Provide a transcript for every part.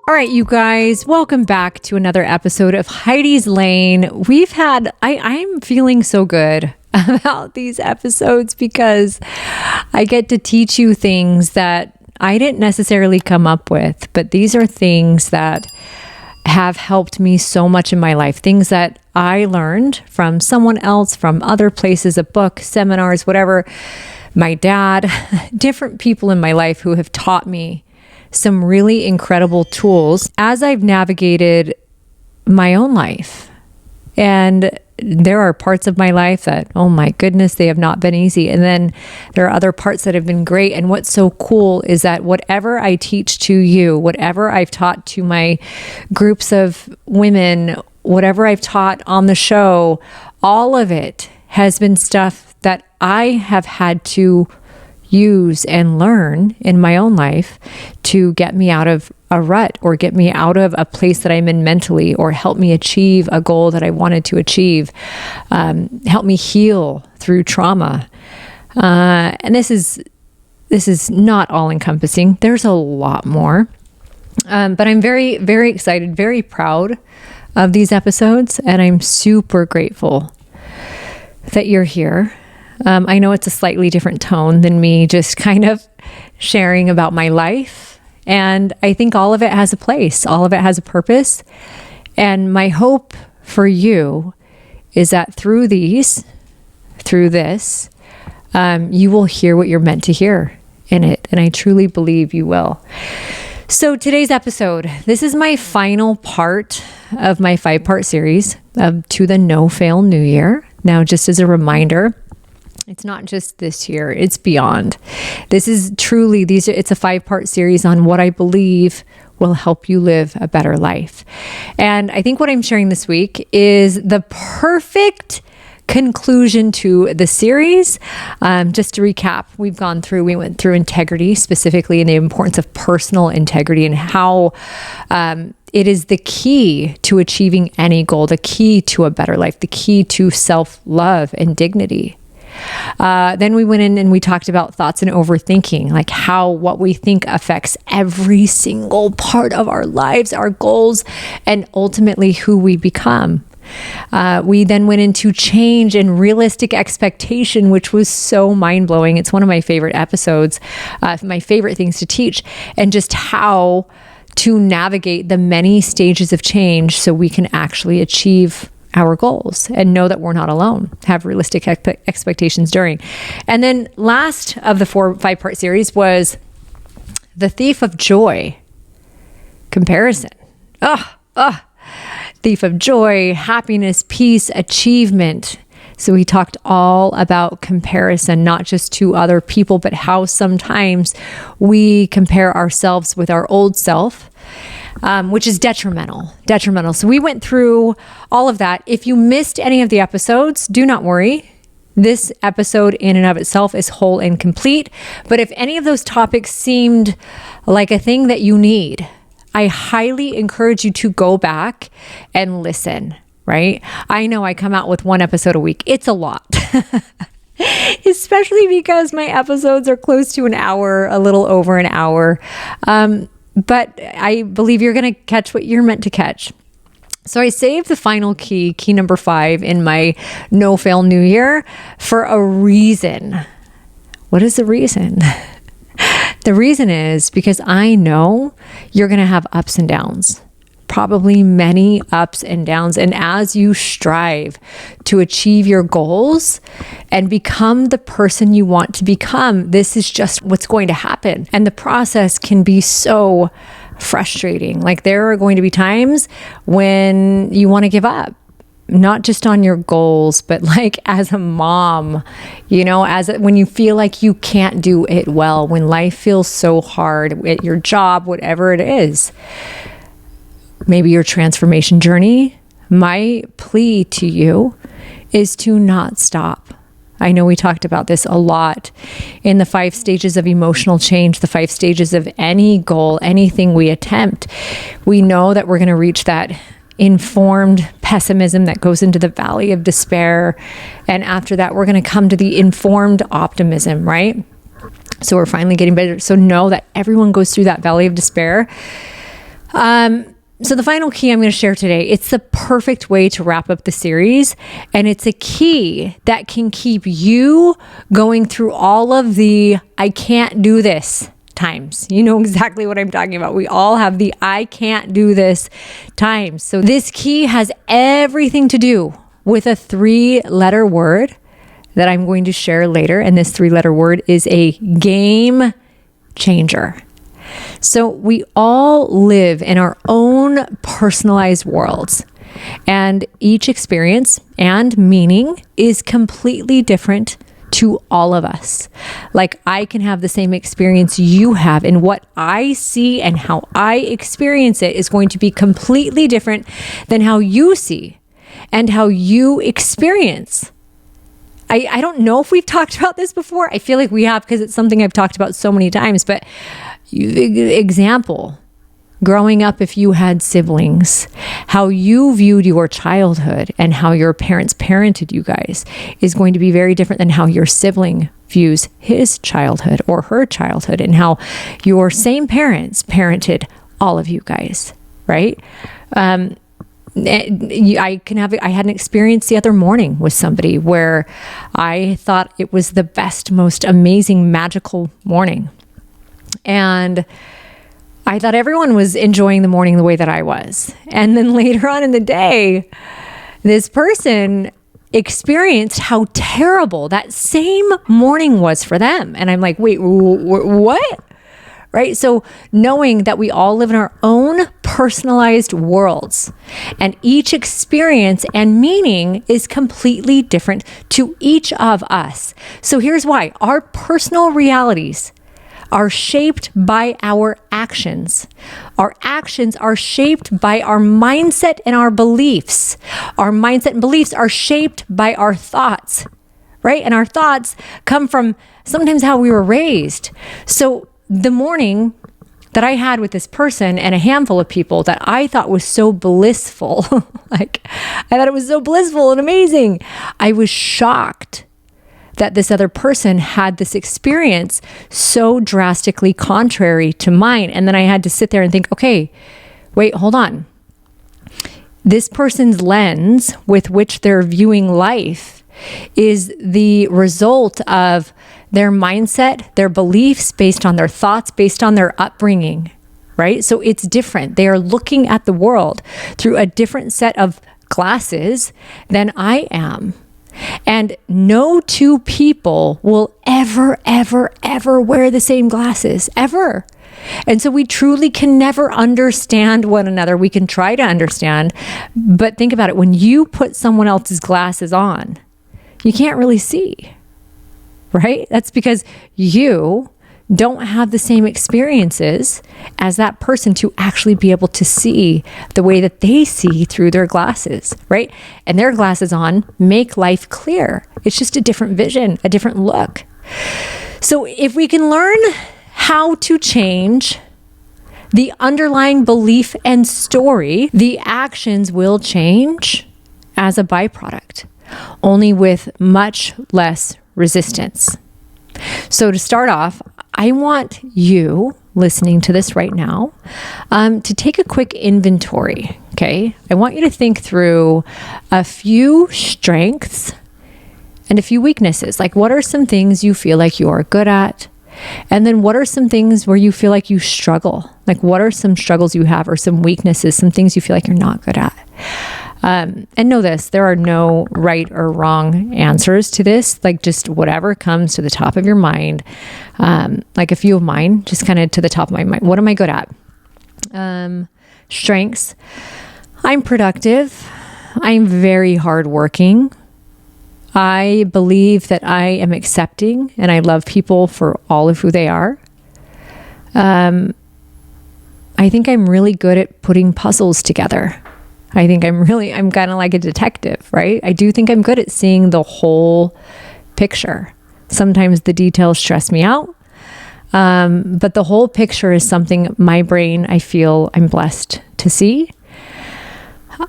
All right, you guys, welcome back to another episode of Heidi's Lane. I'm feeling so good about these episodes because I get to teach you things that I didn't necessarily come up with, but these are things that have helped me so much in my life. Things that I learned from someone else, from other places, a book, seminars, whatever, my dad, different people in my life who have taught me some really incredible tools as I've navigated my own life. And there are parts of my life that, oh my goodness, they have not been easy. And then there are other parts that have been great. And what's so cool is that whatever I teach to you, whatever I've taught to my groups of women, whatever I've taught on the show, all of it has been stuff that I have had to use and learn in my own life to get me out of a rut or get me out of a place that I'm in mentally or help me achieve a goal that I wanted to achieve, help me heal through trauma. And this is not all encompassing. There's a lot more. But I'm very, very excited, very proud of these episodes. And I'm super grateful that you're here. I know it's a slightly different tone than me just kind of sharing about my life. And I think all of it has a place. All of it has a purpose. And my hope for you is that through this, you will hear what you're meant to hear in it. And I truly believe you will. So today's episode, this is my final part of my 5-part series to the No Fail New Year. Now, just as a reminder, it's not just this year, it's beyond. This is truly, it's a 5-part series on what I believe will help you live a better life. And I think what I'm sharing this week is the perfect conclusion to the series. Just to recap, we went through integrity, specifically in the importance of personal integrity and how it is the key to achieving any goal, the key to a better life, the key to self-love and dignity. Then we went in and we talked about thoughts and overthinking, like how what we think affects every single part of our lives, our goals, and ultimately who we become. We then went into change and realistic expectation, which was so mind-blowing. It's one of my favorite episodes, my favorite things to teach, and just how to navigate the many stages of change so we can actually achieve our goals and know that we're not alone, have realistic expectations during. And then last of the 5-part series was the thief of joy, comparison. Thief of joy, happiness, peace, achievement. So we talked all about comparison, not just to other people, but how sometimes we compare ourselves with our old self, which is detrimental. So we went through all of that. If you missed any of the episodes, do not worry. This episode in and of itself is whole and complete. But if any of those topics seemed like a thing that you need, I highly encourage you to go back and listen, right? I know I come out with 1 episode a week. It's a lot. Especially because my episodes are close to an hour, a little over an hour. But I believe you're going to catch what you're meant to catch. So I saved the final key number 5 in my No Fail New Year for a reason. What is the reason? The reason is because I know you're going to have ups and downs. Probably many ups and downs. And as you strive to achieve your goals and become the person you want to become, this is just what's going to happen. And the process can be so frustrating. Like there are going to be times when you want to give up, not just on your goals, but like as a mom, when you feel like you can't do it well, when life feels so hard at your job, whatever it is. Maybe your transformation journey. My plea to you is to not stop. I know we talked about this a lot in the 5 stages of emotional change, the 5 stages of any goal, anything we attempt. We know that we're going to reach that informed pessimism that goes into the valley of despair. And after that, we're going to come to the informed optimism, right? So we're finally getting better. So know that everyone goes through that valley of despair. So the final key I'm going to share today, it's the perfect way to wrap up the series. And it's a key that can keep you going through all of the I can't do this times. You know exactly what I'm talking about. We all have the I can't do this times. So this key has everything to do with a 3-letter word that I'm going to share later. And this 3-letter word is a game changer. So we all live in our own personalized worlds, and each experience and meaning is completely different to all of us. Like I can have the same experience you have, and what I see and how I experience it is going to be completely different than how you see and how you experience. I don't know if we've talked about this before. I feel like we have because it's something I've talked about so many times, but example, growing up, if you had siblings, how you viewed your childhood and how your parents parented you guys is going to be very different than how your sibling views his childhood or her childhood, and how your same parents parented all of you guys, right? I had an experience the other morning with somebody where I thought it was the best, most amazing, magical morning. And I thought everyone was enjoying the morning the way that I was. And then later on in the day, this person experienced how terrible that same morning was for them. And I'm like, wait, what? Right? So knowing that we all live in our own personalized worlds, and each experience and meaning is completely different to each of us. So here's why. Our personal realities are shaped by our actions. Our actions are shaped by our mindset and our beliefs. Our mindset and beliefs are shaped by our thoughts, right? And our thoughts come from sometimes how we were raised. So the morning that I had with this person and a handful of people that I thought was so blissful, like I thought it was so blissful and amazing, I was shocked that this other person had this experience so drastically contrary to mine. And then I had to sit there and think, okay, wait, hold on. This person's lens with which they're viewing life is the result of their mindset, their beliefs based on their thoughts, based on their upbringing, right? So it's different. They are looking at the world through a different set of glasses than I am. And no two people will ever wear the same glasses, ever. And so we truly can never understand one another. We can try to understand, but think about it. When you put someone else's glasses on, you can't really see, right? That's because you don't have the same experiences as that person to actually be able to see the way that they see through their glasses, right? And their glasses on make life clear. It's just a different vision, a different look. So if we can learn how to change the underlying belief and story, the actions will change as a byproduct, only with much less resistance. So to start off, I want you listening to this right now to take a quick inventory, okay? I want you to think through a few strengths and a few weaknesses. Like, what are some things you feel like you are good at? And then what are some things where you feel like you struggle? Like, what are some struggles you have or some weaknesses, some things you feel like you're not good at? And know this, there are no right or wrong answers to this. Like, just whatever comes to the top of your mind. Like a few of mine, just kind of to the top of my mind. What am I good at? Strengths. I'm productive. I'm very hardworking. I believe that I am accepting and I love people for all of who they are. I think I'm really good at putting puzzles together. I think I'm kind of like a detective, right? I do think I'm good at seeing the whole picture. Sometimes the details stress me out, but the whole picture is something my brain, I feel I'm blessed to see.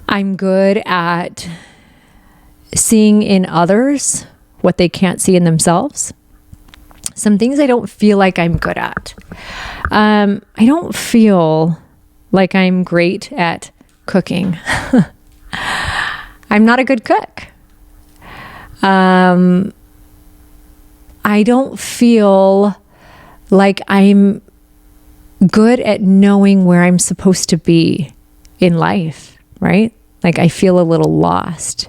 I'm good at seeing in others what they can't see in themselves. Some things I don't feel like I'm good at. I don't feel like I'm great at cooking. I'm not a good cook. I don't feel like I'm good at knowing where I'm supposed to be in life, right? Like I feel a little lost.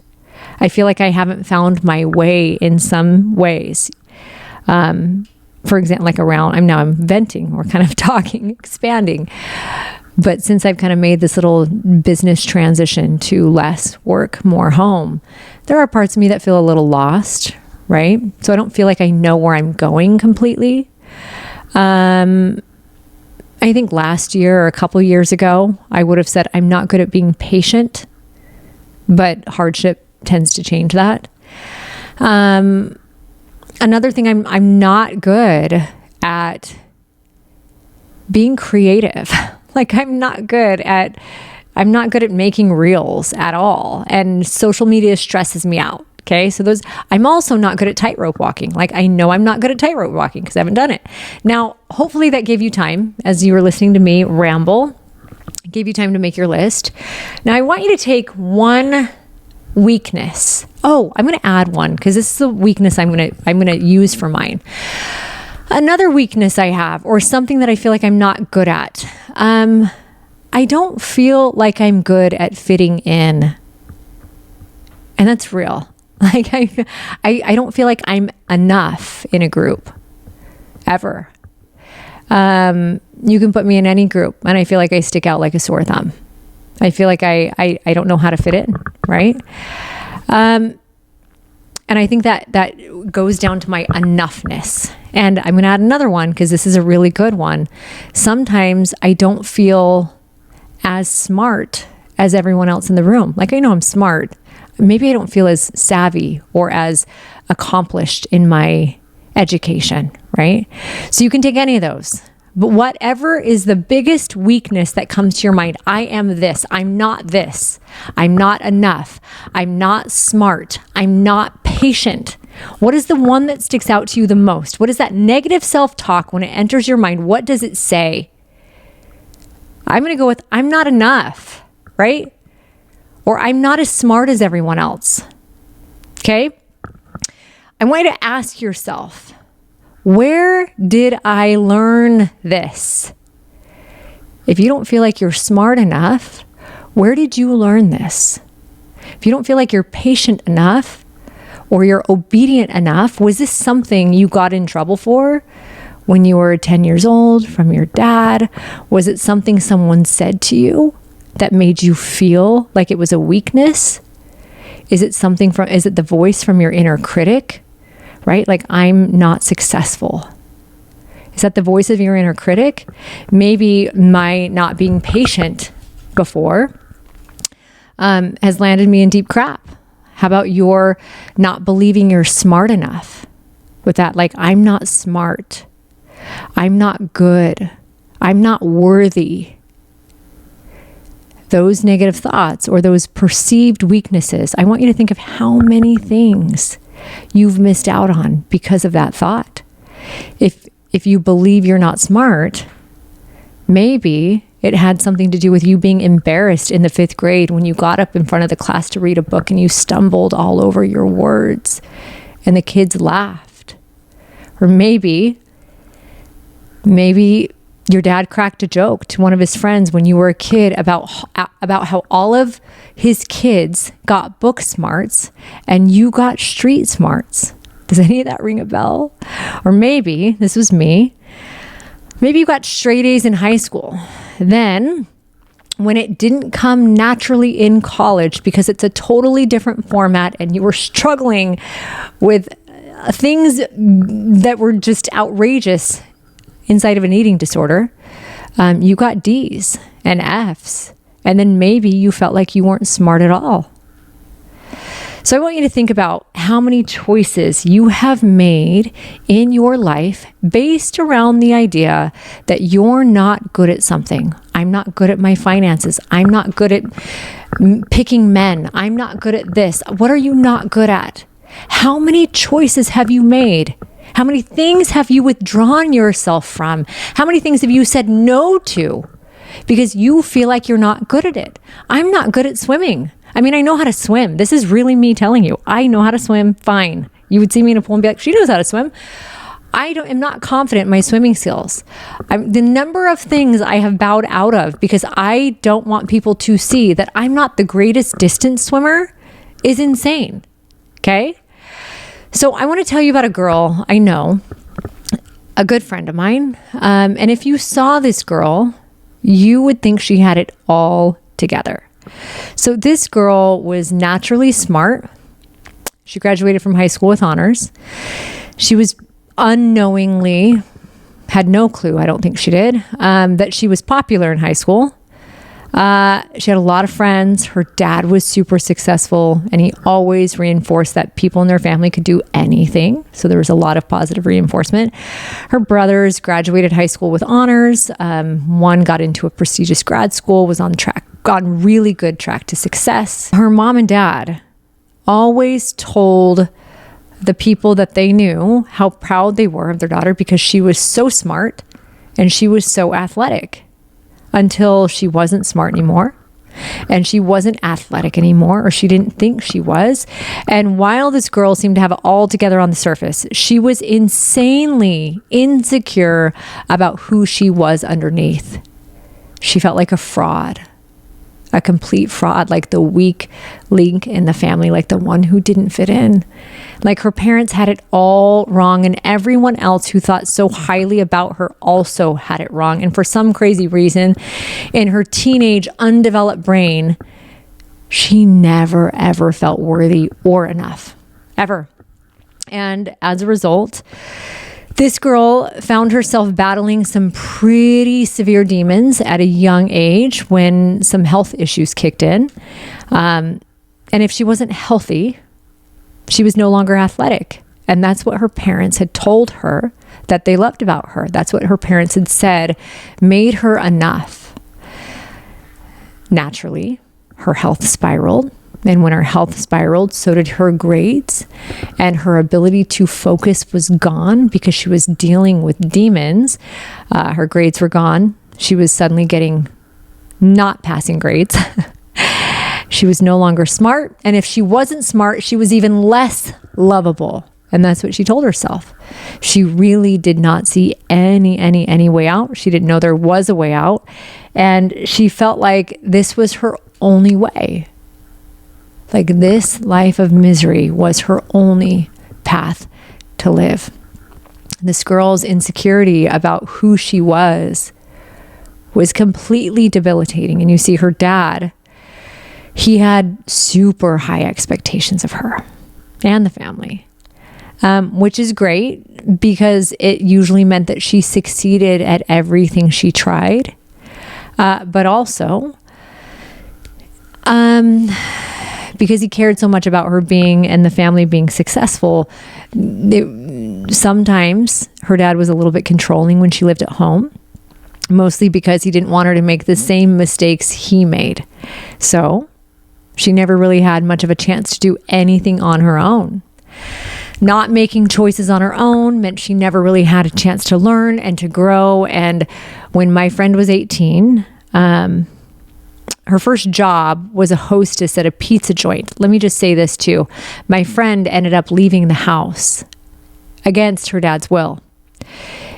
I feel like I haven't found my way in some ways. For example, like I'm venting or kind of talking, expanding. But since I've kind of made this little business transition to less work, more home, there are parts of me that feel a little lost, right? So I don't feel like I know where I'm going completely. I think last year or a couple years ago, I would have said I'm not good at being patient, but hardship tends to change that. Another thing, I'm not good at being creative. Like I'm not good at making reels at all. And social media stresses me out. Okay. So I'm also not good at tightrope walking. Like I know I'm not good at tightrope walking because I haven't done it. Now, hopefully that gave you time as you were listening to me ramble, gave you time to make your list. Now I want you to take one weakness. Oh, I'm going to add one because this is a weakness I'm going to use for mine. Another weakness I have, or something that I feel like I'm not good at. I don't feel like I'm good at fitting in. And that's real. Like I don't feel like I'm enough in a group ever. You can put me in any group and I feel like I stick out like a sore thumb. I feel like I don't know how to fit in, right? And I think that goes down to my enoughness. And I'm going to add another one because this is a really good one. Sometimes I don't feel as smart as everyone else in the room. Like I know I'm smart. Maybe I don't feel as savvy or as accomplished in my education, right? So you can take any of those. But whatever is the biggest weakness that comes to your mind, I am this, I'm not this, I'm not enough, I'm not smart, I'm not patient. What is the one that sticks out to you the most? What is that negative self-talk when it enters your mind? What does it say? I'm going to go with, I'm not enough, right? Or I'm not as smart as everyone else. Okay? I want you to ask yourself, where did I learn this? If you don't feel like you're smart enough, where did you learn this? If you don't feel like you're patient enough or you're obedient enough, was this something you got in trouble for when you were 10 years old from your dad? Was it something someone said to you that made you feel like it was a weakness? Is it the voice from your inner critic? Right? Like, I'm not successful. Is that the voice of your inner critic? Maybe my not being patient before has landed me in deep crap. How about your not believing you're smart enough with that? Like, I'm not smart. I'm not good. I'm not worthy. Those negative thoughts or those perceived weaknesses, I want you to think of how many things you've missed out on because of that thought. If you believe you're not smart, maybe it had something to do with you being embarrassed in the 5th grade when you got up in front of the class to read a book and you stumbled all over your words and the kids laughed. Or maybe your dad cracked a joke to one of his friends when you were a kid about how all of his kids got book smarts and you got street smarts. Does any of that ring a bell? Or maybe, this was me, maybe you got straight A's in high school. Then, when it didn't come naturally in college because it's a totally different format and you were struggling with things that were just outrageous inside of an eating disorder, you got D's and F's, and then maybe you felt like you weren't smart at all. So I want you to think about how many choices you have made in your life based around the idea that you're not good at something. I'm not good at my finances. I'm not good at picking men. I'm not good at this. What are you not good at? How many choices have you made? How many things have you withdrawn yourself from? How many things have you said no to because you feel like you're not good at it. I'm not good at swimming. I mean, I know how to swim. This is really me telling you. I know how to swim fine. You would see me in a pool and be like, she knows how to swim. I'm not confident in my swimming skills. The number of things I have bowed out of because I don't want people to see that I'm not the greatest distance swimmer is insane. Okay? So I want to tell you about a girl I know, a good friend of mine. And if you saw this girl, you would think she had it all together. So this girl was naturally smart. She graduated from high school with honors. She was unknowingly, had no clue, I don't think she did, that she was popular in high school. She had a lot of friends. Her dad was super successful, and he always reinforced that people in their family could do anything. So there was a lot of positive reinforcement. Her brothers graduated high school with honors. One got into a prestigious grad school, was on really good track to success. Her mom and dad always told the people that they knew how proud they were of their daughter because she was so smart and she was so athletic, until she wasn't smart anymore and she wasn't athletic anymore, or she didn't think she was. And while this girl seemed to have it all together on the surface, she was insanely insecure about who she was underneath. She felt like a fraud. A complete fraud, like the weak link in the family, like the one who didn't fit in. Like her parents had it all wrong, and everyone else who thought so highly about her also had it wrong. And for some crazy reason, in her teenage, undeveloped brain, she never, ever felt worthy or enough, ever. And as a result, this girl found herself battling some pretty severe demons at a young age when some health issues kicked in. And if she wasn't healthy, she was no longer athletic. And that's what her parents had told her that they loved about her. That's what her parents had said made her enough. Naturally, her health spiraled. And when her health spiraled, so did her grades, and her ability to focus was gone because she was dealing with demons. Her grades were gone. She was suddenly getting not passing grades. She was no longer smart. And if she wasn't smart, she was even less lovable. And that's what she told herself. She really did not see any way out. She didn't know there was a way out. And she felt like this was her only way. Like this life of misery was her only path to live. This girl's insecurity about who she was completely debilitating. And you see her dad, he had super high expectations of her and the family, which is great because it usually meant that she succeeded at everything she tried. But also, because he cared so much about her being and the family being successful, sometimes her dad was a little bit controlling when she lived at home, mostly because he didn't want her to make the same mistakes he made. So she never really had much of a chance to do anything on her own. Not making choices on her own meant she never really had a chance to learn and to grow. And when my friend was 18, her first job was a hostess at a pizza joint. Let me just say this too. My friend ended up leaving the house against her dad's will.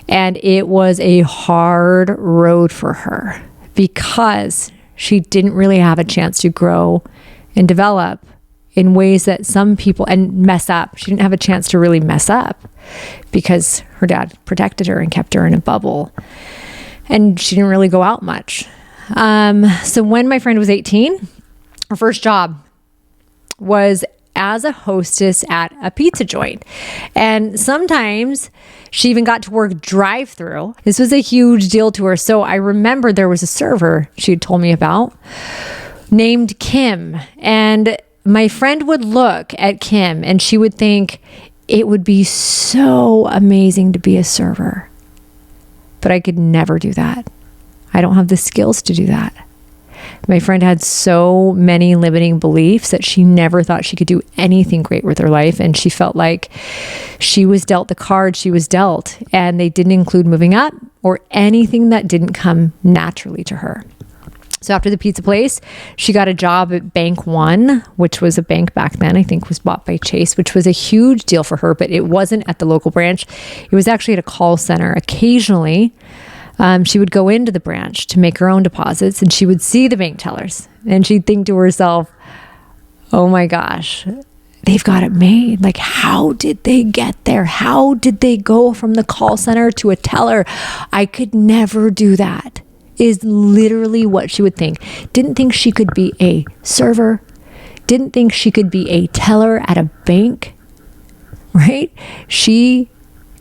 And it was a hard road for her because she didn't really have a chance to grow and develop in ways that some people, and mess up. She didn't have a chance to really mess up because her dad protected her and kept her in a bubble. And she didn't really go out much. So when my friend was 18, her first job was as a hostess at a pizza joint. And sometimes she even got to work drive-through. This was a huge deal to her. So I remember there was a server she had told me about named Kim. And my friend would look at Kim and she would think it would be so amazing to be a server. But I could never do that. I don't have the skills to do that. My friend had so many limiting beliefs that she never thought she could do anything great with her life. And she felt like she was dealt the card she was dealt. And they didn't include moving up or anything that didn't come naturally to her. So after the pizza place, she got a job at Bank One, which was a bank back then, I think was bought by Chase, which was a huge deal for her, but it wasn't at the local branch. It was actually at a call center. Occasionally, she would go into the branch to make her own deposits, and she would see the bank tellers, and she'd think to herself, oh my gosh, they've got it made. Like, how did they get there? How did they go from the call center to a teller? I could never do that, is literally what she would think. Didn't think she could be a server. Didn't think she could be a teller at a bank, right? She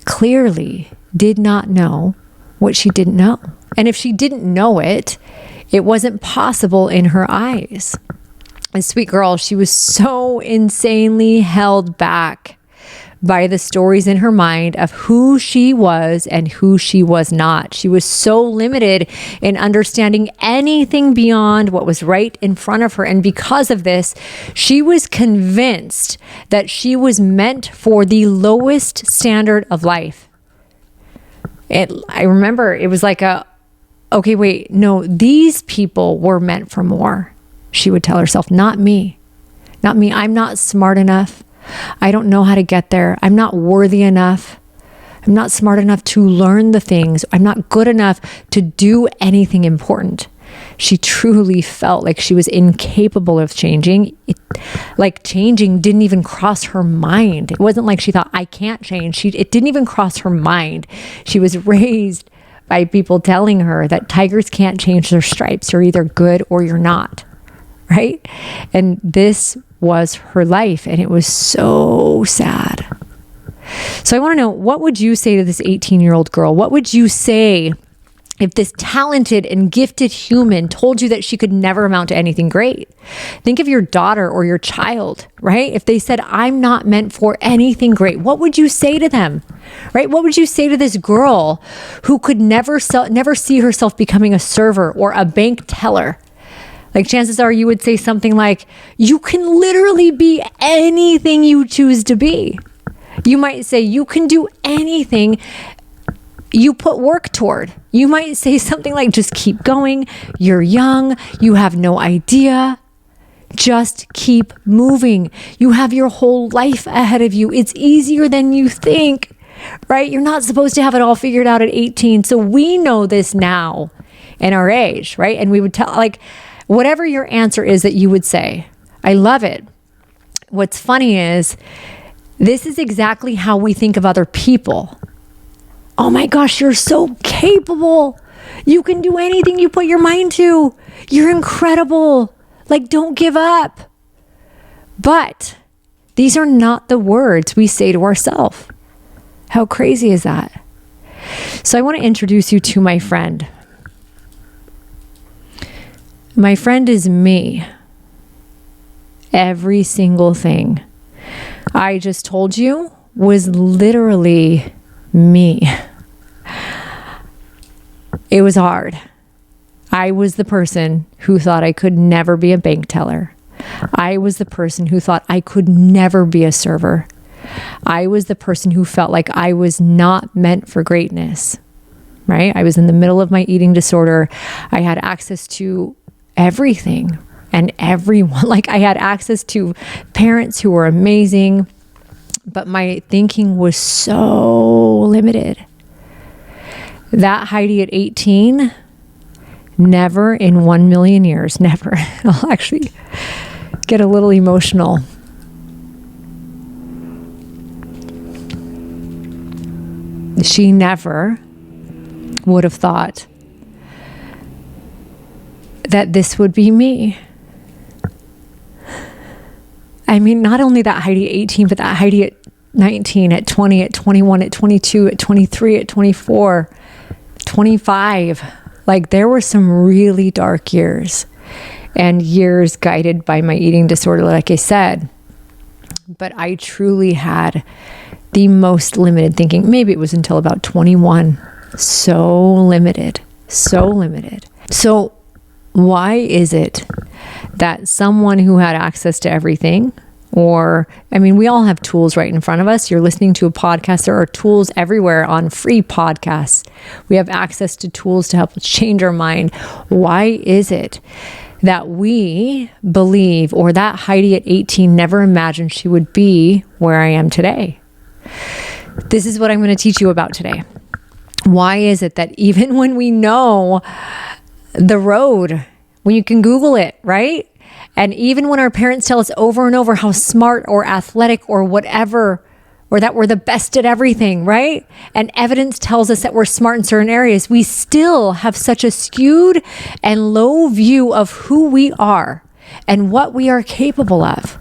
clearly did not know what she didn't know. And if she didn't know it, it wasn't possible in her eyes. A sweet girl, she was so insanely held back by the stories in her mind of who she was and who she was not. She was so limited in understanding anything beyond what was right in front of her. And because of this, she was convinced that she was meant for the lowest standard of life. I remember it was like okay, wait, no, these people were meant for more. She would tell herself, not me. Not me. I'm not smart enough. I don't know how to get there. I'm not worthy enough. I'm not smart enough to learn the things. I'm not good enough to do anything important. She truly felt like she was incapable of changing. Like changing didn't even cross her mind. It wasn't like she thought, I can't change. It didn't even cross her mind. She was raised by people telling her that tigers can't change their stripes. You're either good or you're not, right? And this was her life, and it was so sad. So I want to know, what would you say to this 18-year-old girl? What would you say if this talented and gifted human told you that she could never amount to anything great? Think of your daughter or your child, right? If they said, I'm not meant for anything great, what would you say to them, right? What would you say to this girl who could never see herself becoming a server or a bank teller? Like, chances are you would say something like, you can literally be anything you choose to be. You might say, you can do anything you put work toward. You might say something like, just keep going. You're young. You have no idea. Just keep moving. You have your whole life ahead of you. It's easier than you think, right? You're not supposed to have it all figured out at 18. So we know this now in our age, right? And we would tell, like, whatever your answer is that you would say, I love it. What's funny is this is exactly how we think of other people. Oh my gosh, you're so capable. You can do anything you put your mind to. You're incredible. Like, don't give up. But these are not the words we say to ourselves. How crazy is that? So I want to introduce you to my friend. My friend is me. Every single thing I just told you was literally me. It was hard. I was the person who thought I could never be a bank teller. I was the person who thought I could never be a server. I was the person who felt like I was not meant for greatness, right? I was in the middle of my eating disorder. I had access to everything and everyone. Like, I had access to parents who were amazing, but my thinking was so limited. That Heidi at 18, never in 1 million years, never. I'll actually get a little emotional. She never would have thought that this would be me. I mean, not only that Heidi at 18, but that Heidi at 19, at 20, at 21, at 22, at 23, at 24, 25. Like, there were some really dark years and years guided by my eating disorder, like I said. But I truly had the most limited thinking. Maybe it was until about 21. So limited, so limited. So why is it that someone who had access to everything Or, I mean, we all have tools right in front of us. You're listening to a podcast. There are tools everywhere on free podcasts. We have access to tools to help us change our mind. Why is it that we believe, or that Heidi at 18 never imagined she would be where I am today? This is what I'm going to teach you about today. Why is it that even when we know the road, when you can Google it, right? And even when our parents tell us over and over how smart or athletic or whatever, or that we're the best at everything, right? And evidence tells us that we're smart in certain areas, we still have such a skewed and low view of who we are and what we are capable of.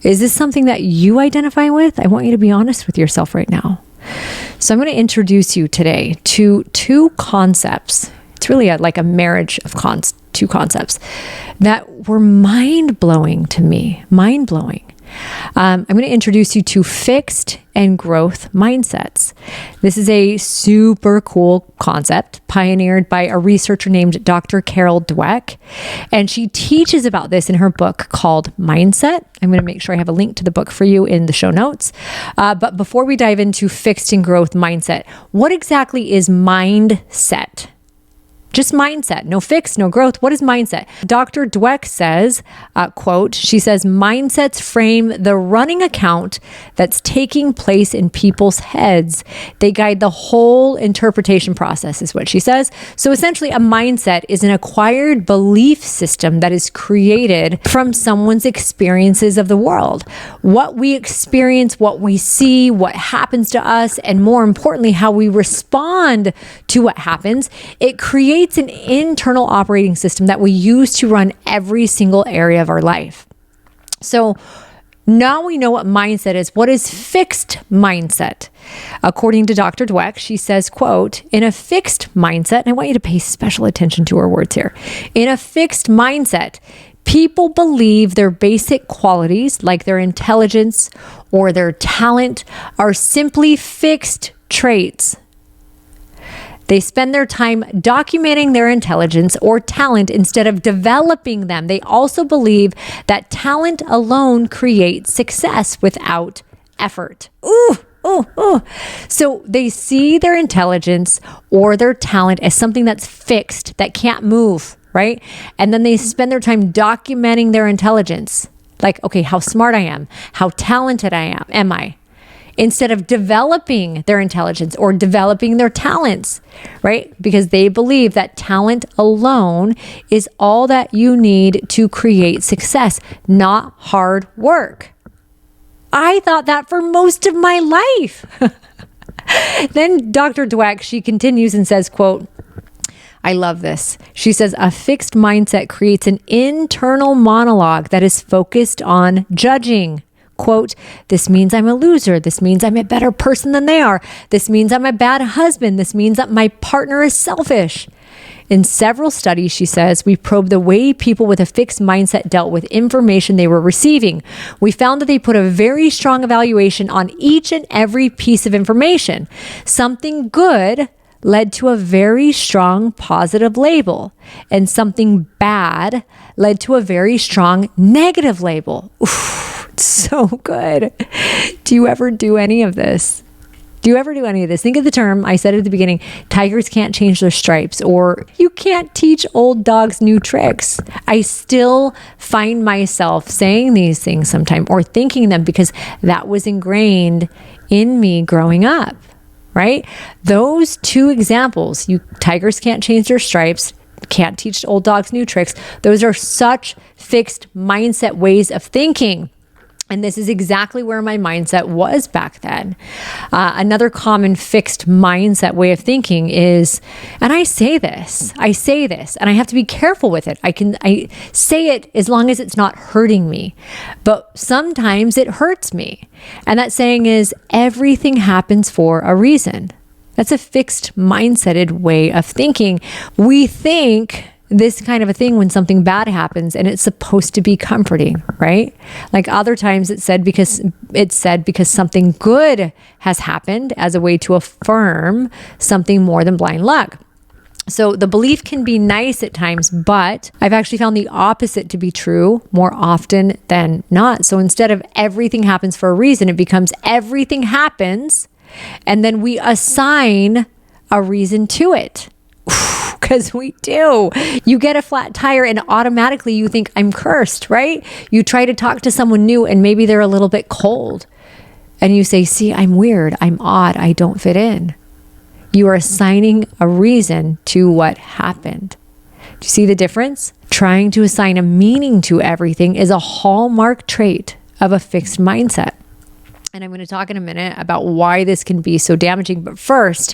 Is this something that you identify with? I want you to be honest with yourself right now. So I'm going to introduce you today to two concepts. It's really like a marriage of two concepts that were mind-blowing to me. Mind-blowing. I'm going to introduce you to fixed and growth mindsets. This is a super cool concept pioneered by a researcher named Dr. Carol Dweck. And she teaches about this in her book called Mindset. I'm going to make sure I have a link to the book for you in the show notes. But before we dive into fixed and growth mindset, what exactly is mindset? Just mindset, no fix, no growth. What is mindset? Dr. Dweck says, quote, she says, mindsets frame the running account that's taking place in people's heads. They guide the whole interpretation process, is what she says. So essentially, a mindset is an acquired belief system that is created from someone's experiences of the world. What we experience, what we see, what happens to us, and more importantly, how we respond to what happens, it creates an internal operating system that we use to run every single area of our life. So now we know what mindset is. What is fixed mindset? According to Dr. Dweck, she says, quote, in a fixed mindset, and I want you to pay special attention to her words here. In a fixed mindset, people believe their basic qualities, like their intelligence or their talent, are simply fixed traits. They spend their time documenting their intelligence or talent instead of developing them. They also believe that talent alone creates success without effort. So they see their intelligence or their talent as something that's fixed, that can't move, right? And then they spend their time documenting their intelligence. Like, okay, how smart I am, how talented am I? Instead of developing their intelligence or developing their talents, right? Because they believe that talent alone is all that you need to create success, not hard work. I thought that for most of my life. Then Dr. Dweck, she continues and says, quote, I love this. She says, a fixed mindset creates an internal monologue that is focused on judging. Quote, this means I'm a loser. This means I'm a better person than they are. This means I'm a bad husband. This means that my partner is selfish. In several studies, she says, we probed the way people with a fixed mindset dealt with information they were receiving. We found that they put a very strong evaluation on each and every piece of information. Something good led to a very strong positive label, and something bad led to a very strong negative label. Oof. So good. Do you ever do any of this? Think of the term, I said it at the beginning, tigers can't change their stripes, or you can't teach old dogs new tricks. I still find myself saying these things sometimes or thinking them because that was ingrained in me growing up, right? Those two examples, tigers can't change their stripes, can't teach old dogs new tricks. Those are such fixed mindset ways of thinking. And this is exactly where my mindset was back then. Another common fixed mindset way of thinking is, and I say this, and I have to be careful with it. I say it as long as it's not hurting me, but sometimes it hurts me. And that saying is, everything happens for a reason. That's a fixed mindseted way of thinking. We think this kind of a thing when something bad happens and it's supposed to be comforting, right? Like other times it's said because something good has happened as a way to affirm something more than blind luck. So the belief can be nice at times, but I've actually found the opposite to be true more often than not. So instead of everything happens for a reason, it becomes everything happens, and then we assign a reason to it. Because we do. You get a flat tire and automatically you think, I'm cursed, right? You try to talk to someone new and maybe they're a little bit cold. And you say, see, I'm weird, I'm odd, I don't fit in. You are assigning a reason to what happened. Do you see the difference? Trying to assign a meaning to everything is a hallmark trait of a fixed mindset. And I'm going to talk in a minute about why this can be so damaging. But first,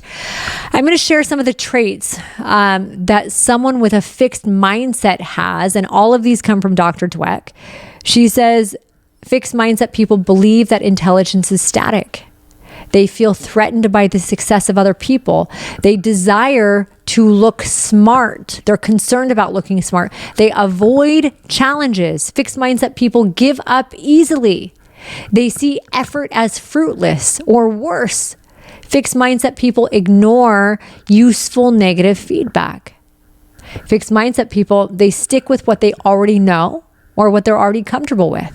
I'm going to share some of the traits that someone with a fixed mindset has. And all of these come from Dr. Dweck. She says, fixed mindset people believe that intelligence is static. They feel threatened by the success of other people. They desire to look smart. They're concerned about looking smart. They avoid challenges. Fixed mindset people give up easily. They see effort as fruitless, or worse. Fixed mindset people ignore useful negative feedback. Fixed mindset people, they stick with what they already know or what they're already comfortable with.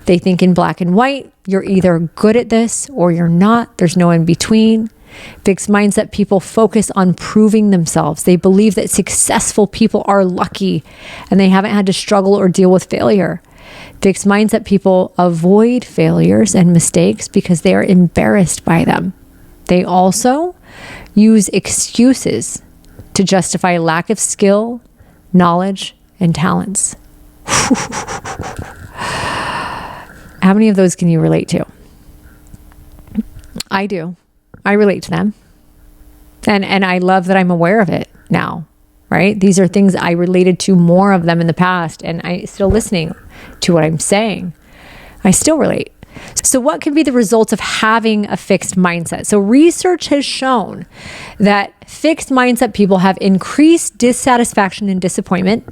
They think in black and white. You're either good at this or you're not. There's no in between. Fixed mindset people focus on proving themselves. They believe that successful people are lucky and they haven't had to struggle or deal with failure. Fixed mindset people avoid failures and mistakes because they are embarrassed by them. They also use excuses to justify lack of skill, knowledge, and talents. How many of those can you relate to? I do. I relate to them. And I love that I'm aware of it now, right? These are things I related to more of them in the past, and I still listening to what I'm saying. I still relate. So what can be the results of having a fixed mindset? So research has shown that fixed mindset people have increased dissatisfaction and disappointment.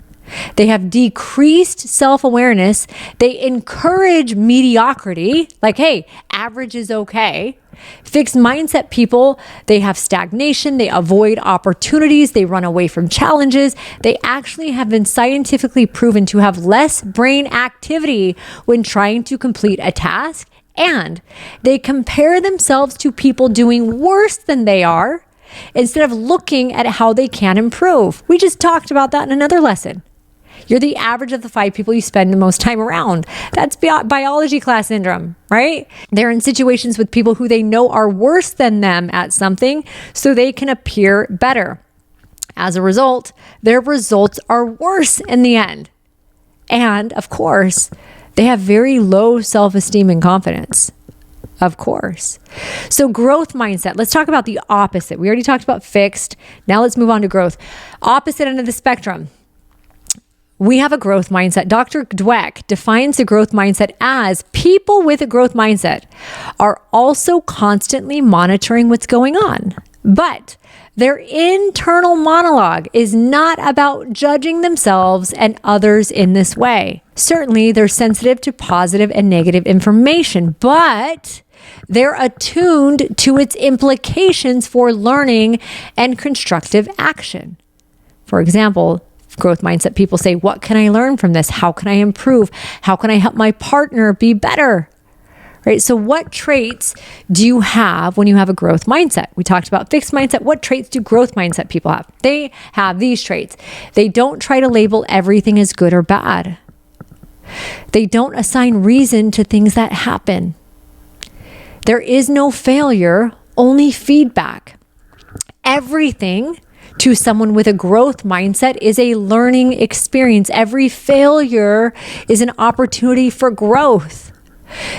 They have decreased self-awareness. They encourage mediocrity, like, hey, average is okay. Fixed mindset people, they have stagnation. They avoid opportunities. They run away from challenges. They actually have been scientifically proven to have less brain activity when trying to complete a task. And they compare themselves to people doing worse than they are instead of looking at how they can improve. We just talked about that in another lesson. You're the average of the 5 people you spend the most time around. That's biology class syndrome, right? They're in situations with people who they know are worse than them at something so they can appear better. As a result, their results are worse in the end. And of course, they have very low self-esteem and confidence. Of course. So growth mindset. Let's talk about the opposite. We already talked about fixed. Now let's move on to growth. Opposite end of the spectrum. We have a growth mindset. Dr. Dweck defines the growth mindset as people with a growth mindset are also constantly monitoring what's going on. But their internal monologue is not about judging themselves and others in this way. Certainly, they're sensitive to positive and negative information, but they're attuned to its implications for learning and constructive action. For example, growth mindset people say, what can I learn from this? How can I improve? How can I help my partner be better? Right? So what traits do you have when you have a growth mindset? We talked about fixed mindset. What traits do growth mindset people have? They have these traits. They don't try to label everything as good or bad. They don't assign reason to things that happen. There is no failure, only feedback. Everything to someone with a growth mindset is a learning experience. Every failure is an opportunity for growth.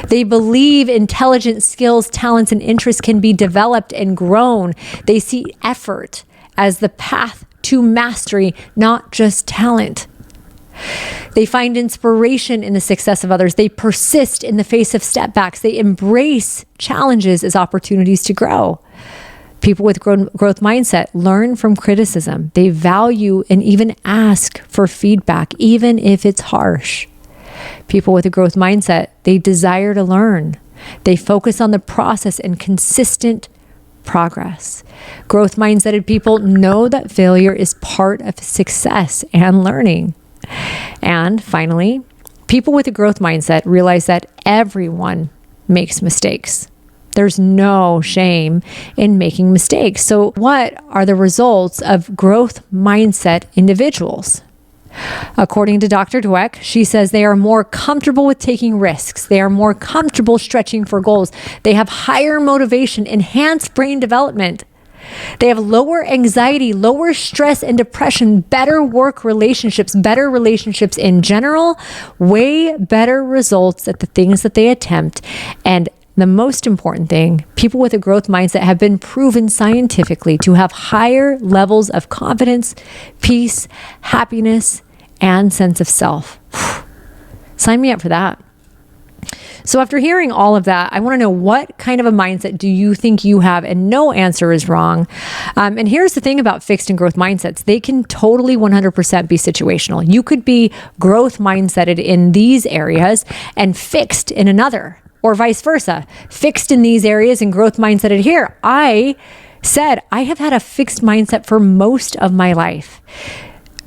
They believe intelligence, skills, talents, and interests can be developed and grown. They see effort as the path to mastery, not just talent. They find inspiration in the success of others. They persist in the face of setbacks. They embrace challenges as opportunities to grow. People with growth mindset learn from criticism. They value and even ask for feedback, even if it's harsh. People with a growth mindset, they desire to learn. They focus on the process and consistent progress. Growth mindseted people know that failure is part of success and learning. And finally, people with a growth mindset realize that everyone makes mistakes. There's no shame in making mistakes. So what are the results of growth mindset individuals? According to Dr. Dweck, she says they are more comfortable with taking risks. They are more comfortable stretching for goals. They have higher motivation, enhanced brain development. They have lower anxiety, lower stress and depression, better work relationships, better relationships in general, way better results at the things that they attempt. And the most important thing, people with a growth mindset have been proven scientifically to have higher levels of confidence, peace, happiness, and sense of self. Sign me up for that. So after hearing all of that, I want to know, what kind of a mindset do you think you have? And no answer is wrong. And here's the thing about fixed and growth mindsets. They can totally 100% be situational. You could be growth mindseted in these areas and fixed in another, or vice versa. Fixed in these areas and growth mindseted here. I said I have had a fixed mindset for most of my life.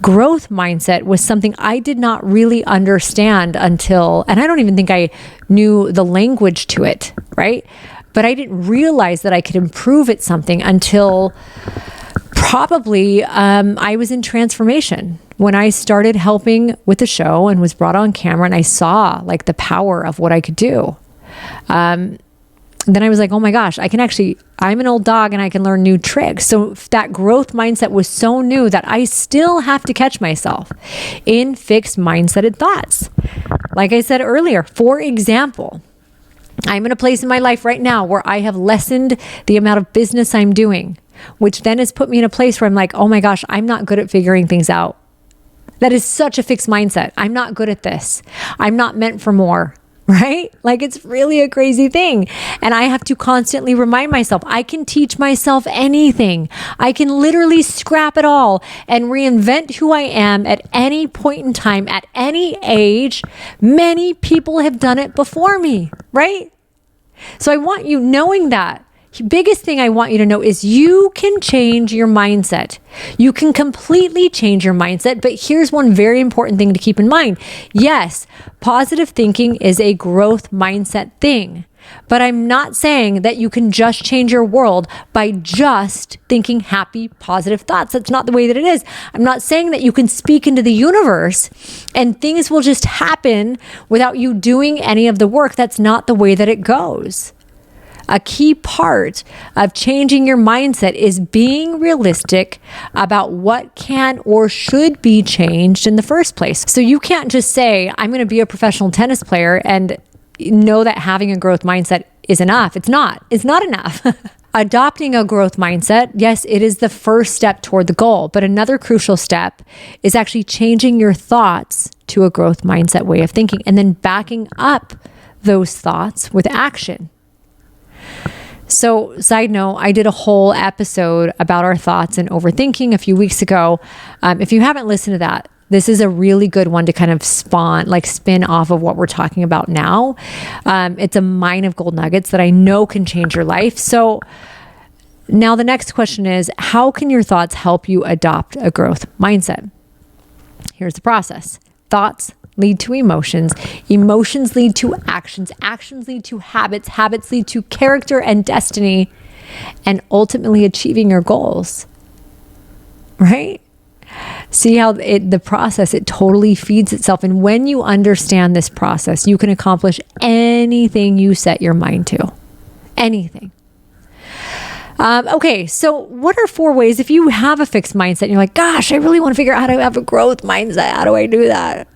Growth mindset was something I did not really understand until, and I don't even think I knew the language to it, right? But I didn't realize that I could improve at something until probably I was in transformation. When I started helping with the show and was brought on camera, and I saw like the power of what I could do. Then I was like, oh my gosh, I'm an old dog and I can learn new tricks. So that growth mindset was so new that I still have to catch myself in fixed mindseted thoughts. Like I said earlier, for example, I'm in a place in my life right now where I have lessened the amount of business I'm doing, which then has put me in a place where I'm like, oh my gosh, I'm not good at figuring things out. That is such a fixed mindset. I'm not good at this. I'm not meant for more. Right? Like, it's really a crazy thing. And I have to constantly remind myself, I can teach myself anything. I can literally scrap it all and reinvent who I am at any point in time, at any age. Many people have done it before me, right? So I want you knowing that. Biggest thing I want you to know is you can change your mindset. You can completely change your mindset, but here's one very important thing to keep in mind. Yes, positive thinking is a growth mindset thing, but I'm not saying that you can just change your world by just thinking happy, positive thoughts. That's not the way that it is. I'm not saying that you can speak into the universe and things will just happen without you doing any of the work. That's not the way that it goes. A key part of changing your mindset is being realistic about what can or should be changed in the first place. So you can't just say, I'm going to be a professional tennis player and know that having a growth mindset is enough. It's not. It's not enough. Adopting a growth mindset, yes, it is the first step toward the goal, but another crucial step is actually changing your thoughts to a growth mindset way of thinking and then backing up those thoughts with action. So, side note, I did a whole episode about our thoughts and overthinking a few weeks ago. If you haven't listened to that, this is a really good one to kind of spin off of what we're talking about now. It's a mine of gold nuggets that I know can change your life. So now the next question is, how can your thoughts help you adopt a growth mindset? Here's the process. Thoughts lead to emotions. Emotions lead to actions. Actions lead to habits. Habits lead to character and destiny, and ultimately achieving your goals. Right? See how the process, it totally feeds itself. And when you understand this process, you can accomplish anything you set your mind to. Anything. Okay, so what are 4 ways, if you have a fixed mindset and you're like, gosh, I really want to figure out how to have a growth mindset. How do I do that?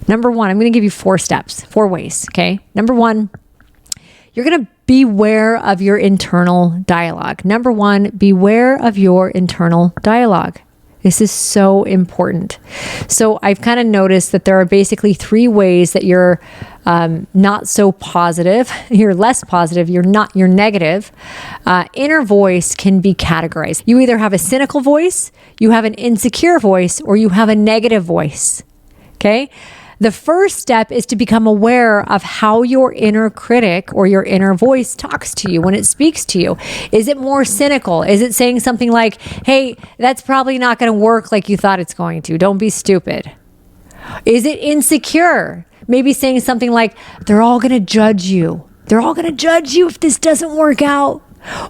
Number 1, I'm going to give you 4 steps, 4 ways, okay? Number 1, you're going to beware of your internal dialogue. Number 1, beware of your internal dialogue. This is so important. So I've kind of noticed that there are basically 3 ways that you're not so positive, you're less positive, you're negative. Inner voice can be categorized. You either have a cynical voice, you have an insecure voice, or you have a negative voice. Okay? The first step is to become aware of how your inner critic or your inner voice talks to you when it speaks to you. Is it more cynical? Is it saying something like, hey, that's probably not going to work like you thought it's going to. Don't be stupid. Is it insecure? Maybe saying something like, they're all going to judge you. They're all going to judge you if this doesn't work out.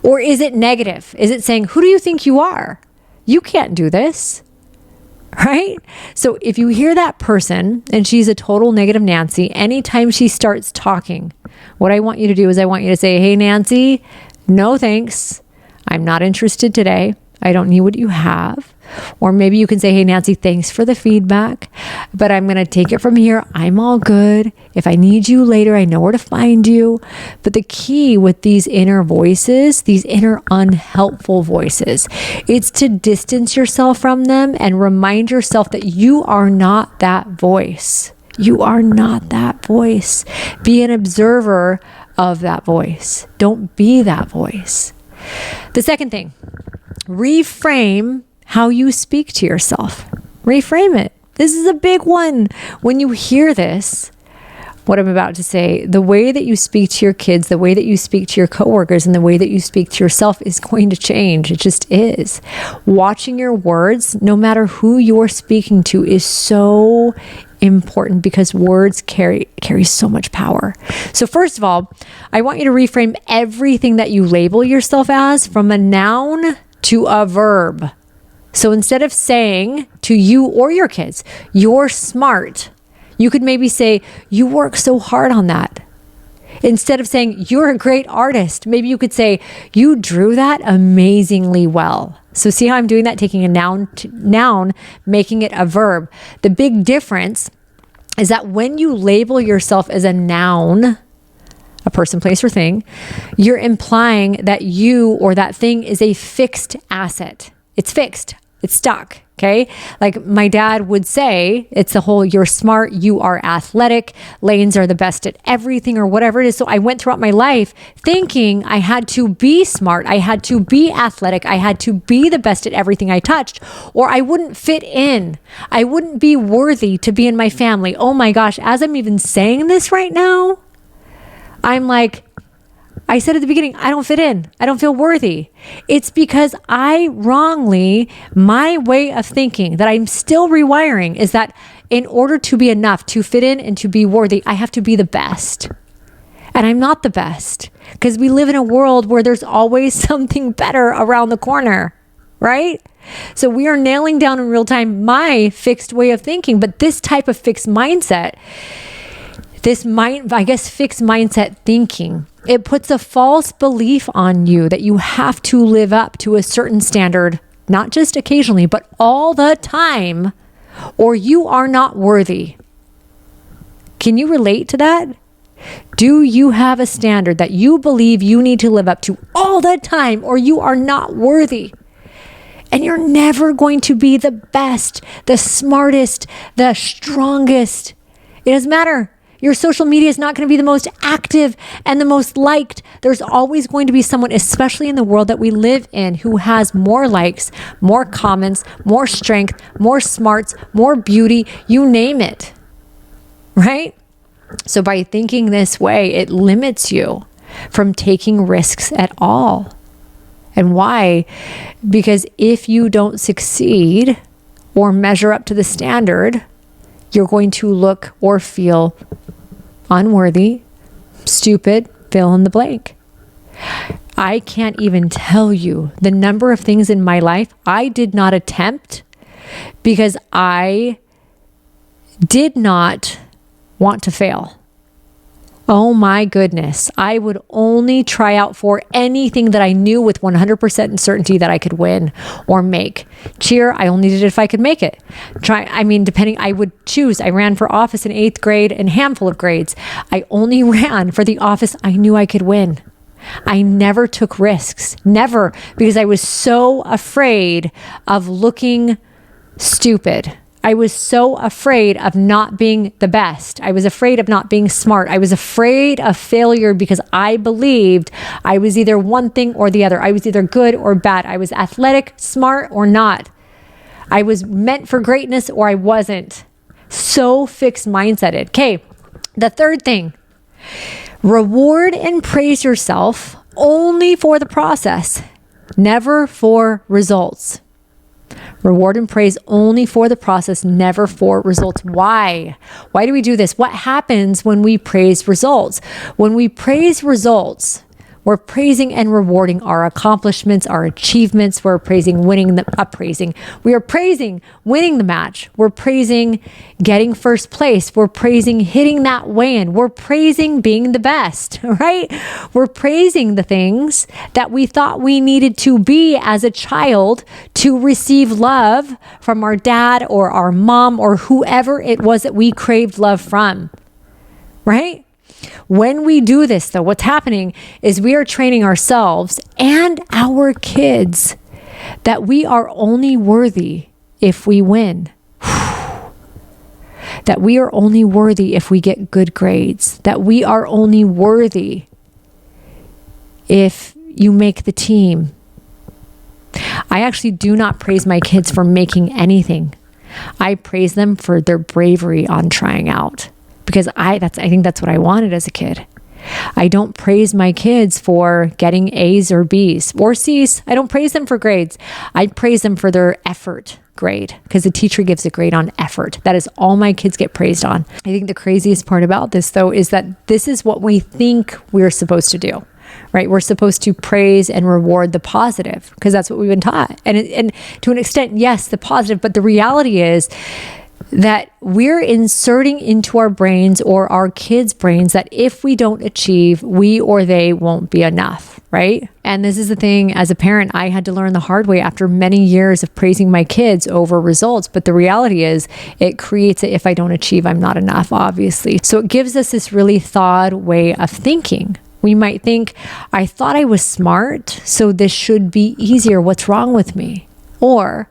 Or is it negative? Is it saying, who do you think you are? You can't do this. Right? So if you hear that person and she's a total negative Nancy, anytime she starts talking, what I want you to do is I want you to say, hey, Nancy, no thanks. I'm not interested today. I don't need what you have. Or maybe you can say, hey, Nancy, thanks for the feedback, but I'm going to take it from here. I'm all good. If I need you later, I know where to find you. But the key with these inner voices, these inner unhelpful voices, it's to distance yourself from them and remind yourself that you are not that voice. You are not that voice. Be an observer of that voice. Don't be that voice. The second thing, reframe how you speak to yourself. Reframe it. This is a big one. When you hear this, what I'm about to say, the way that you speak to your kids, the way that you speak to your coworkers, and the way that you speak to yourself is going to change. It just is. Watching your words, no matter who you're speaking to, is so important because words carry so much power. So first of all, I want you to reframe everything that you label yourself as from a noun to a verb. So instead of saying to you or your kids, you're smart, you could maybe say, you work so hard on that. Instead of saying, you're a great artist, maybe you could say, you drew that amazingly well. So see how I'm doing that? Taking a noun, making it a verb. The big difference is that when you label yourself as a noun, a person, place, or thing, you're implying that you or that thing is a fixed asset. It's fixed. It's stuck. Okay. Like my dad would say, it's the whole, you're smart, you are athletic, lanes are the best at everything or whatever it is. So I went throughout my life thinking I had to be smart. I had to be athletic. I had to be the best at everything I touched, or I wouldn't fit in. I wouldn't be worthy to be in my family. Oh my gosh. As I'm even saying this right now, I'm like, I said at the beginning, I don't fit in. I don't feel worthy. It's because my way of thinking that I'm still rewiring is that in order to be enough, to fit in and to be worthy, I have to be the best. And I'm not the best because we live in a world where there's always something better around the corner, right? So we are nailing down in real time my fixed way of thinking, but this type of fixed mindset, fixed mindset thinking, it puts a false belief on you that you have to live up to a certain standard, not just occasionally, but all the time, or you are not worthy. Can you relate to that? Do you have a standard that you believe you need to live up to all the time, or you are not worthy? And you're never going to be the best, the smartest, the strongest. It doesn't matter. Your social media is not going to be the most active and the most liked. There's always going to be someone, especially in the world that we live in, who has more likes, more comments, more strength, more smarts, more beauty, you name it, right? So by thinking this way, it limits you from taking risks at all. And why? Because if you don't succeed or measure up to the standard, you're going to look or feel unworthy, stupid, fill in the blank. I can't even tell you the number of things in my life I did not attempt because I did not want to fail. Oh my goodness. I would only try out for anything that I knew with 100% certainty that I could win or make. Cheer, I only did it if I could make it. I would choose. I ran for office in 8th grade and a handful of grades. I only ran for the office I knew I could win. I never took risks. Never, because I was so afraid of looking stupid. I was so afraid of not being the best. I was afraid of not being smart. I was afraid of failure because I believed I was either one thing or the other. I was either good or bad. I was athletic, smart, or not. I was meant for greatness or I wasn't. So fixed mindseted. Okay. The third thing, reward and praise yourself only for the process, never for results. Reward and praise only for the process, never for results. Why? Why do we do this? What happens when we praise results? When we praise results, we're praising and rewarding our accomplishments, our achievements. We're praising We are praising winning the match. We're praising getting first place. We're praising hitting that weigh-in. We're praising being the best, right? We're praising the things that we thought we needed to be as a child to receive love from our dad or our mom or whoever it was that we craved love from, right? When we do this, though, what's happening is we are training ourselves and our kids that we are only worthy if we win. That we are only worthy if we get good grades. That we are only worthy if you make the team. I actually do not praise my kids for making anything. I praise them for their bravery on trying out. Because I think that's what I wanted as a kid. I don't praise my kids for getting A's or B's or C's. I don't praise them for grades. I praise them for their effort grade because the teacher gives a grade on effort. That is all my kids get praised on. I think the craziest part about this, though, is that this is what we think we're supposed to do, right? We're supposed to praise and reward the positive because that's what we've been taught. And to an extent, yes, the positive, but the reality is that we're inserting into our brains or our kids' brains that if we don't achieve, we or they won't be enough, right? And this is the thing, as a parent, I had to learn the hard way after many years of praising my kids over results. But the reality is it creates if I don't achieve, I'm not enough, obviously. So it gives us this really thawed way of thinking. We might think, I thought I was smart, so this should be easier. What's wrong with me? Or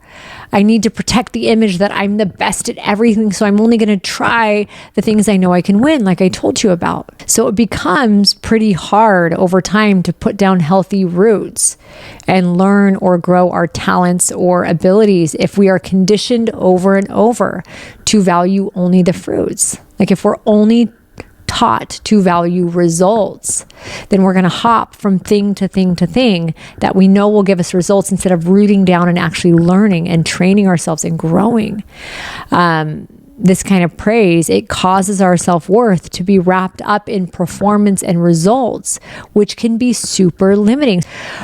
I need to protect the image that I'm the best at everything, so I'm only going to try the things I know I can win, like I told you about. So it becomes pretty hard over time to put down healthy roots and learn or grow our talents or abilities if we are conditioned over and over to value only the fruits. Like if we're only taught to value results, then we're going to hop from thing to thing to thing that we know will give us results instead of rooting down and actually learning and training ourselves and growing. This kind of praise, it causes our self-worth to be wrapped up in performance and results, which can be super limiting.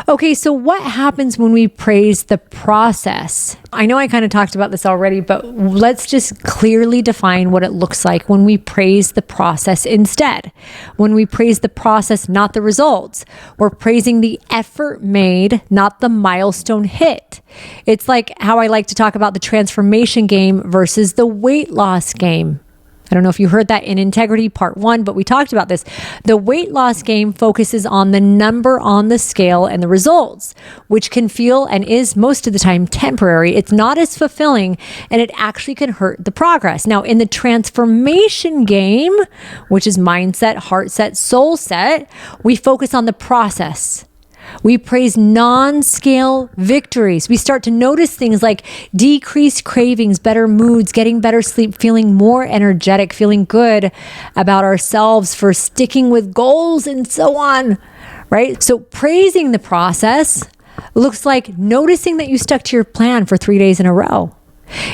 Okay, so what happens when we praise the process? I know I kind of talked about this already, but let's just clearly define what it looks like when we praise the process instead. When we praise the process, not the results. We're praising the effort made, not the milestone hit. It's like how I like to talk about the transformation game versus the weight loss game. I don't know if you heard that in Integrity Part 1, but we talked about this. The weight loss game focuses on the number on the scale and the results, which can feel and is most of the time temporary. It's not as fulfilling, and it actually can hurt the progress. Now, in the transformation game, which is mindset, heart set, soul set, we focus on the process. We praise non-scale victories. We start to notice things like decreased cravings, better moods, getting better sleep, feeling more energetic, feeling good about ourselves for sticking with goals and so on, right? So praising the process looks like noticing that you stuck to your plan for 3 days in a row.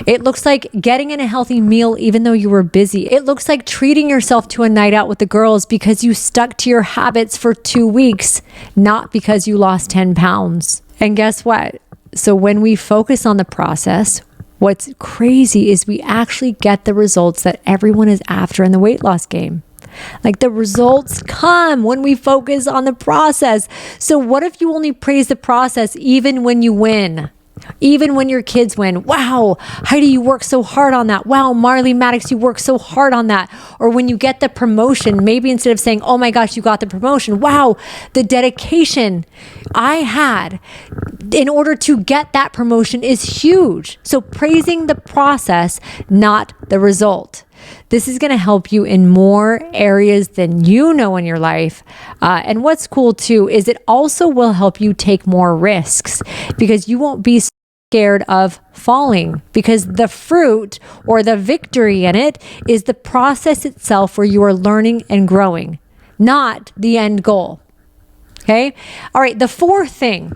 It looks like getting in a healthy meal even though you were busy. It looks like treating yourself to a night out with the girls because you stuck to your habits for 2 weeks, not because you lost 10 pounds. And guess what? So when we focus on the process, what's crazy is we actually get the results that everyone is after in the weight loss game. Like the results come when we focus on the process. So what if you only praise the process even when you win? Even when your kids win, wow, Heidi, you worked so hard on that. Wow, Marley Maddox, you worked so hard on that. Or when you get the promotion, maybe instead of saying, oh my gosh, you got the promotion. Wow, the dedication I had in order to get that promotion is huge. So praising the process, not the result. This is going to help you in more areas than you know in your life. And what's cool too is it also will help you take more risks because you won't be scared of falling, because the fruit or the victory in it is the process itself where you are learning and growing, not the end goal. Okay. All right. The fourth thing,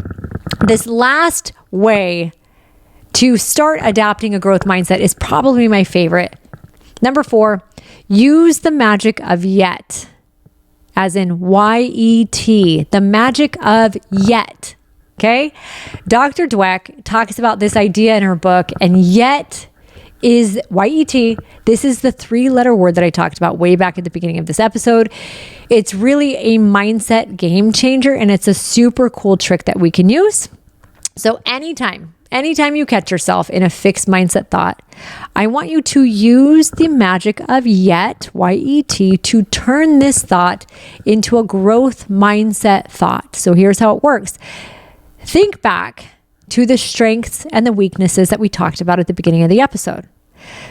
this last way to start adapting a growth mindset, is probably my favorite. Number 4, use the magic of yet, as in Y-E-T, the magic of yet. Okay. Dr. Dweck talks about this idea in her book, and yet is Y-E-T. This is the 3-letter word that I talked about way back at the beginning of this episode. It's really a mindset game changer, and it's a super cool trick that we can use. So anytime you catch yourself in a fixed mindset thought, I want you to use the magic of yet, Y-E-T, to turn this thought into a growth mindset thought. So here's how it works. Think back to the strengths and the weaknesses that we talked about at the beginning of the episode.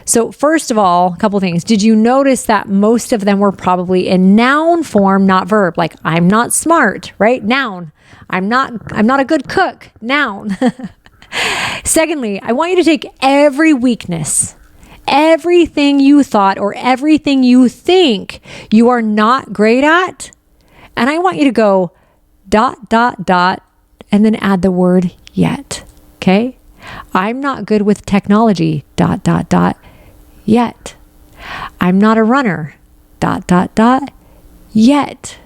So first of all, a couple things. Did you notice that most of them were probably in noun form, not verb? Like, I'm not smart, right? Noun. I'm not a good cook. Noun. Secondly, I want you to take every weakness, everything you thought or everything you think you are not great at, and I want you to go ... and then add the word yet. Okay? I'm not good with technology ... yet. I'm not a runner ... yet.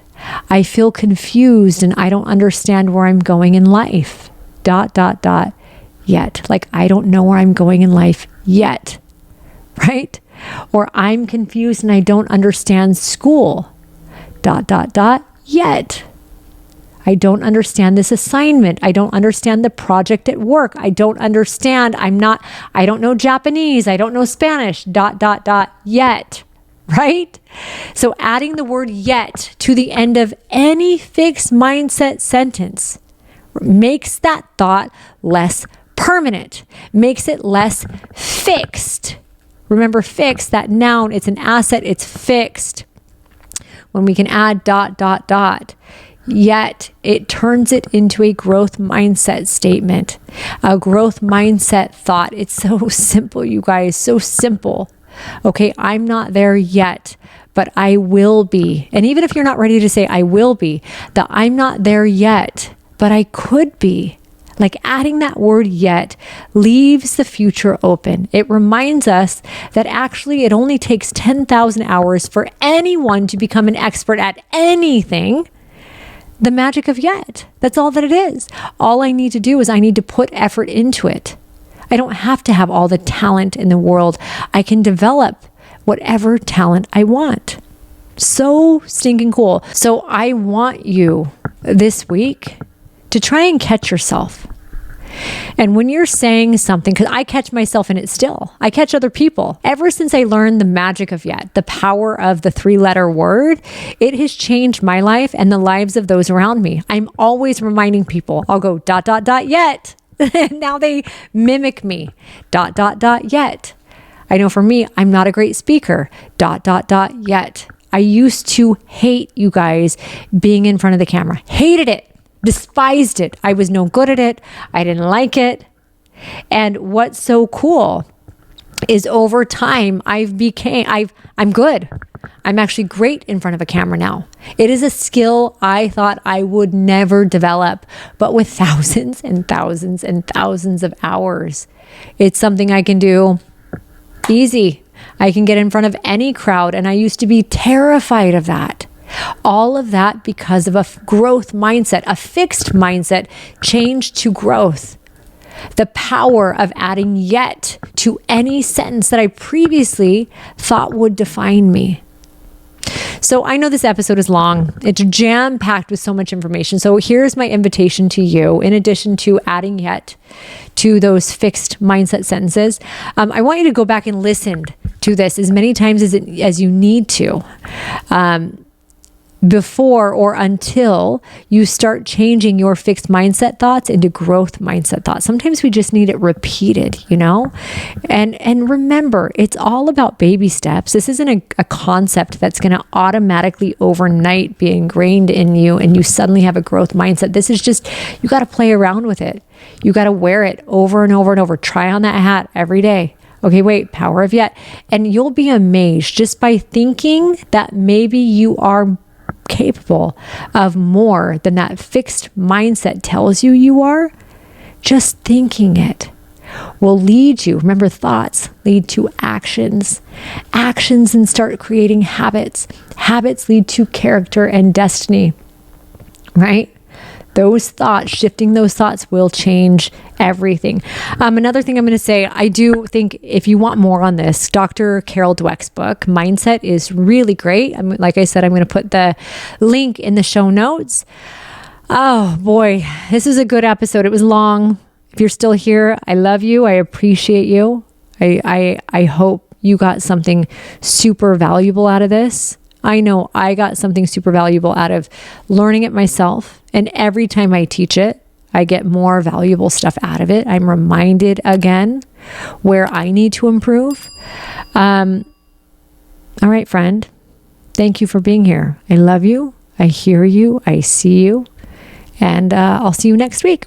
I feel confused and I don't understand where I'm going in life ... yet. Like, I don't know where I'm going in life yet, right? Or I'm confused and I don't understand school ... yet. I don't understand this assignment. I don't understand the project at work. I don't know Japanese. I don't know Spanish ... yet, right? So adding the word yet to the end of any fixed mindset sentence makes that thought less permanent, makes it less fixed. Remember, fixed, that noun, it's an asset, it's fixed. When we can add ... yet, it turns it into a growth mindset statement, a growth mindset thought. It's so simple, you guys, so simple. Okay, I'm not there yet, but I will be. And even if you're not ready to say I will be, the I'm not there yet, but I could be. Like, adding that word yet leaves the future open. It reminds us that actually it only takes 10,000 hours for anyone to become an expert at anything. The magic of yet. That's all that it is. All I need to do is I need to put effort into it. I don't have to have all the talent in the world. I can develop whatever talent I want. So stinking cool. So I want you this week to try and catch yourself. And when you're saying something, because I catch myself in it still, I catch other people. Ever since I learned the magic of yet, the power of the 3-letter word, it has changed my life and the lives of those around me. I'm always reminding people. I'll go ... yet. Now they mimic me. ... yet. I know for me, I'm not a great speaker. ... yet. I used to hate, you guys, being in front of the camera. Hated it. Despised it. I was no good at it. I didn't like it. And what's so cool is over time, I'm good. I'm actually great in front of a camera now. It is a skill I thought I would never develop, but with thousands and thousands and thousands of hours, it's something I can do easy. I can get in front of any crowd, and I used to be terrified of that. All of that because of a growth mindset, a fixed mindset changed to growth. The power of adding yet to any sentence that I previously thought would define me. So I know this episode is long. It's jam-packed with so much information. So here's my invitation to you. In addition to adding yet to those fixed mindset sentences, I want you to go back and listen to this as many times as you need to. before or until you start changing your fixed mindset thoughts into growth mindset thoughts. Sometimes we just need it repeated, and remember, it's all about baby steps. This isn't a concept that's going to automatically overnight be ingrained in you and you suddenly have a growth mindset. This is just, you got to play around with it. You got to wear it over and over and over. Try on that hat every day. Okay, wait, power of yet. And you'll be amazed just by thinking that maybe you are capable of more than that fixed mindset tells you are. Just thinking it will lead you. Remember, thoughts lead to actions. Actions and start creating habits. Habits lead to character and destiny, right? Those thoughts, shifting those thoughts will change everything. Another thing I'm going to say, I do think if you want more on this, Dr. Carol Dweck's book, Mindset, is really great. Like I said, I'm going to put the link in the show notes. Oh boy, this is a good episode. It was long. If you're still here, I love you. I appreciate you. I hope you got something super valuable out of this. I know I got something super valuable out of learning it myself. And every time I teach it, I get more valuable stuff out of it. I'm reminded again where I need to improve. All right, friend. Thank you for being here. I love you. I hear you. I see you. And I'll see you next week.